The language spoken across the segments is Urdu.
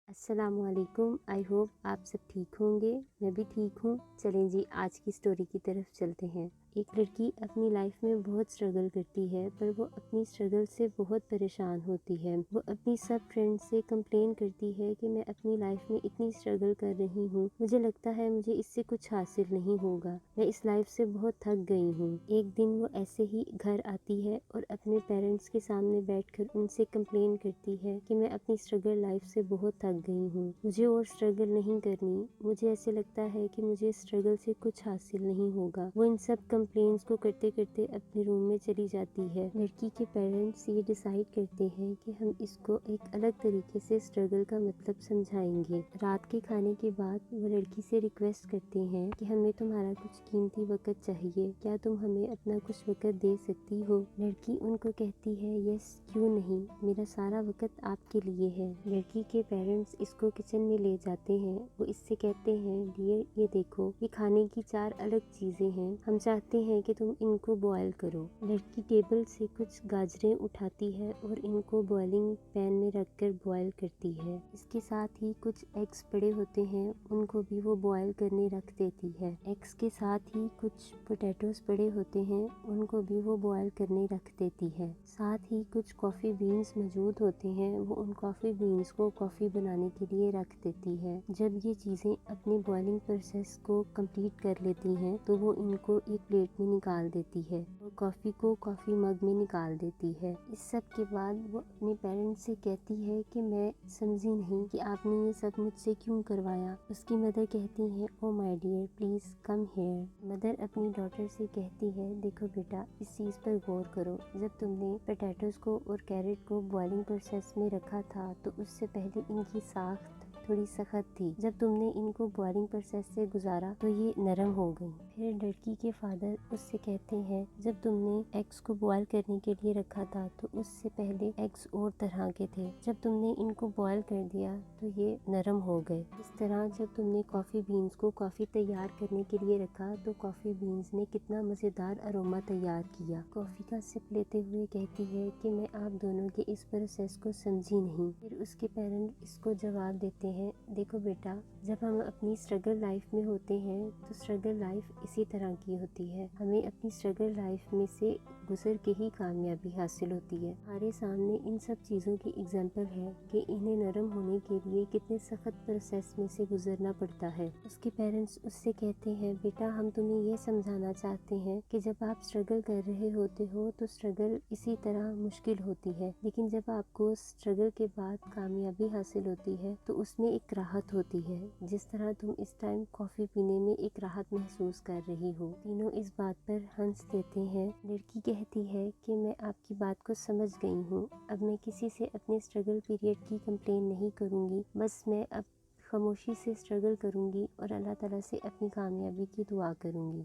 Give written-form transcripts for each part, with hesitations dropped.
السلام علیکم، آئی ہوپ آپ سب ٹھیک ہوں گے۔ میں بھی ٹھیک ہوں۔ چلیں جی آج کی سٹوری کی طرف چلتے ہیں۔ ایک لڑکی اپنی لائف میں بہت سٹرگل کرتی ہے، پر وہ اپنی سٹرگل سے بہت پریشان ہوتی ہے۔ وہ اپنی سب فرینڈ سے کمپلین کرتی ہے کہ میں اپنی لائف میں اتنی سٹرگل کر رہی ہوں، مجھے لگتا ہے مجھے اس سے کچھ حاصل نہیں ہوگا، میں اس لائف سے بہت تھک گئی ہوں۔ ایک دن وہ ایسے ہی گھر آتی ہے اور اپنے پیرنٹس کے سامنے بیٹھ کر ان سے کمپلین کرتی ہے کہ میں اپنی سٹرگل لائف سے بہت تھک گئی ہوں، مجھے اور سٹرگل نہیں کرنی، مجھے ایسے لگتا ہے کہ مجھے سٹرگل سے کچھ حاصل نہیں ہوگا۔ وہ ان سب کمپلینس کو کرتے کرتے اپنے روم میں چلی جاتی ہے۔ لڑکی کے پیرنٹس یہ ڈیسائیڈ کرتے ہیں کہ ہم اس کو ایک الگ طریقے سے سٹرگل کا مطلب سمجھائیں گے۔ رات کے کھانے کے بعد وہ لڑکی سے ریکویسٹ کرتے ہیں کہ ہمیں تمہارا کچھ قیمتی وقت چاہیے، کیا تم ہمیں اپنا کچھ وقت دے سکتی ہو؟ لڑکی ان کو کہتی ہے یس، کیوں نہیں، میرا سارا وقت آپ کے لیے ہے۔ لڑکی کے پیرنٹس اس کو کچن میں لے جاتے ہیں۔ وہ اس سے کہتے ہیں ڈیئر، یہ دیکھو، یہ کھانے کی 4 الگ چیزیں ہیں، ہم چاہتے ہیں کہ تم ان کو بوائل کرو۔ لڑکی ٹیبل سے کچھ گاجریں اٹھاتی ہے اور ان کو بوائلنگ پین میں رکھ کر بوائل کرتی ہے۔ اس کے ساتھ ہی کچھ ایگز پڑے ہوتے ہیں، ان کو بھی وہ بوائل کرنے رکھ دیتی ہے۔ ایگز کے ساتھ ہی کچھ پوٹیٹوز پڑے ہوتے ہیں، ان کو بھی وہ بوائل کرنے رکھ دیتی ہے۔ ساتھ ہی کچھ کافی بینز موجود ہوتے ہیں، وہ ان کافی بینز کو کافی بنانے کے لیے رکھ دیتی ہے۔ جب یہ چیزیں اپنے بوائلنگ پروسیس کو کمپلیٹ کر لیتی ہیں تو وہ ان کو ایک پلیٹ میں نکال دیتی ہے اور کافی کو کافی مگ میں نکال دیتی ہے۔ اس سب کے بعد وہ اپنے پیرنٹس سے کہتی ہے کہ میں سمجھی نہیں کہ آپ نے یہ سب مجھ سے کیوں کروایا۔ اس کی مدر کہتی ہے oh my dear please come here. Mother اپنی ڈاٹر سے کہتی ہے دیکھو بیٹا، اس چیز پر غور کرو، جب تم نے پوٹیٹوز کو اور کیرٹ کو بوائلنگ پروسیس میں رکھا تھا تو اس سے پہلے ان کی ساخت تھوڑی سخت تھی، جب تم نے ان کو بوائلنگ پروسیس سے گزارا تو یہ نرم ہو گئی۔ پھر لڑکی کے فادر اس سے کہتے ہیں جب تم نے ایگز کو بوائل کرنے کے لیے رکھا تھا تو اس سے پہلے ایگز اور طرح کے تھے، جب تم نے ان کو بوائل کر دیا تو یہ نرم ہو گئے۔ اس طرح جب تم نے کافی بینز کو کافی تیار کرنے کے لیے رکھا تو کافی بینز نے کتنا مزیدار اروما تیار کیا۔ کافی کا سپ لیتے ہوئے کہتی ہے کہ میں آپ دونوں کے اس پروسیس کو سمجھی نہیں۔ پھر اس کے پیرنٹ اس کو جواب دیتے ہیں دیکھو بیٹا، جب ہم اپنی سٹرگل لائف میں ہوتے ہیں تو سٹرگل لائف اسی طرح کی ہوتی ہے، ہمیں اپنی سٹرگل لائف میں سے گزر کے ہی کامیابی حاصل ہوتی ہے۔ ہمارے سامنے ان سب چیزوں کی اگزامپل ہے کہ انہیں نرم ہونے کے لیے کتنے سخت پروسیس میں سے گزرنا پڑتا ہے۔ اس کے پیرنٹس اس سے کہتے ہیں بیٹا، ہم تمہیں یہ سمجھانا چاہتے ہیں کہ جب آپ سٹرگل کر رہے ہوتے ہو تو سٹرگل اسی طرح مشکل ہوتی ہے، لیکن جب آپ کو سٹرگل کے بعد کامیابی حاصل ہوتی ہے تو اس میں ایک راحت ہوتی ہے، جس طرح تم اس ٹائم کافی پینے میں ایک راحت محسوس کر رہی ہو۔ تینوں اس بات پر ہنس دیتے ہیں۔ لڑکی کہتی ہے کہ میں آپ کی بات کو سمجھ گئی ہوں، اب میں کسی سے اپنے سٹرگل پیریڈ کی کمپلین نہیں کروں گی، بس میں اب خاموشی سے سٹرگل کروں گی اور اللہ تعالیٰ سے اپنی کامیابی کی دعا کروں گی۔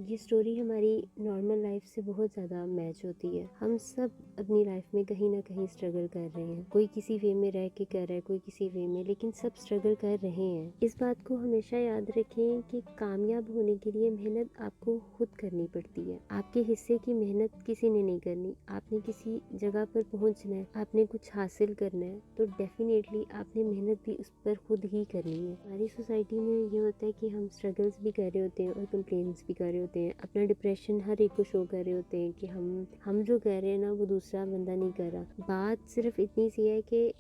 یہ سٹوری ہماری نارمل لائف سے بہت زیادہ میچ ہوتی ہے۔ ہم سب اپنی لائف میں کہیں نہ کہیں سٹرگل کر رہے ہیں، کوئی کسی وے میں رہ کے کر رہا ہے، کوئی کسی وے میں، لیکن سب سٹرگل کر رہے ہیں۔ اس بات کو ہمیشہ یاد رکھیں کہ کامیاب ہونے کے لیے محنت آپ کو خود کرنی پڑتی ہے، آپ کے حصے کی محنت کسی نے نہیں کرنی۔ آپ نے کسی جگہ پر پہنچنا ہے، آپ نے کچھ حاصل کرنا ہے تو ڈیفینیٹلی آپ نے محنت بھی اس پر خود ہی کرنی ہے۔ ہماری سوسائٹی میں یہ ہوتا ہے کہ ہم سٹرگلز بھی کر رہے ہوتے ہیں اور کمپلینس بھی کر رہے ہوتے ہیں، اپنا ڈپریشن ہر ایک کو شو کر رہے ہوتے ہیں کہ ہم جو کر رہے ہیں نا وہ دوسرا بندہ نہیں کر رہا۔ بات صرف اتنی سی ہے کہ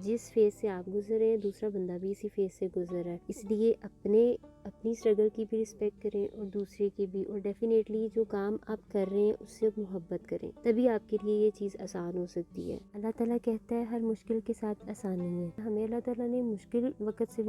جس فیز سے آپ گزر رہے ہیں دوسرا بندہ بھی اسی فیز سے گزر رہا ہے، اس لیے اپنی سٹرگل کی بھی رسپیکٹ کریں اور دوسرے کی بھی، اور ڈیفینیٹلی جو کام آپ کر رہے ہیں اس سے محبت کریں، تبھی آپ کے لیے یہ چیز آسان ہو سکتی ہے۔ اللہ تعالیٰ کہتا ہے ہر مشکل کے ساتھ آسانی ہے، ہمیں اللہ تعالیٰ نے مشکل وقت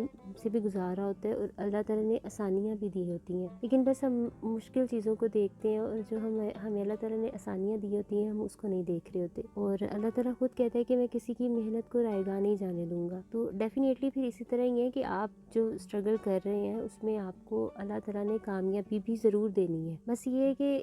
سے بھی گزارا ہوتا ہے اور اللہ تعالیٰ نے آسانیاں بھی دی ہوتی ہیں، لیکن بس ہم مشکل چیزوں کو دیکھتے ہیں اور جو ہمیں اللہ تعالیٰ نے آسانیاں دی ہوتی ہیں ہم اس کو نہیں دیکھ رہے ہوتے۔ اور اللہ تعالیٰ خود کہتا ہے کہ میں کسی کی محنت کو رائیگاں نہیں جانے دوں گا، تو ڈیفینیٹلی پھر اسی طرح ہی ہے کہ آپ جو اسٹرگل کر رہے ہیں اس میں آپ کو اللہ تعالیٰ نے کامیابی بھی ضرور دینی ہے، بس یہ ہے کہ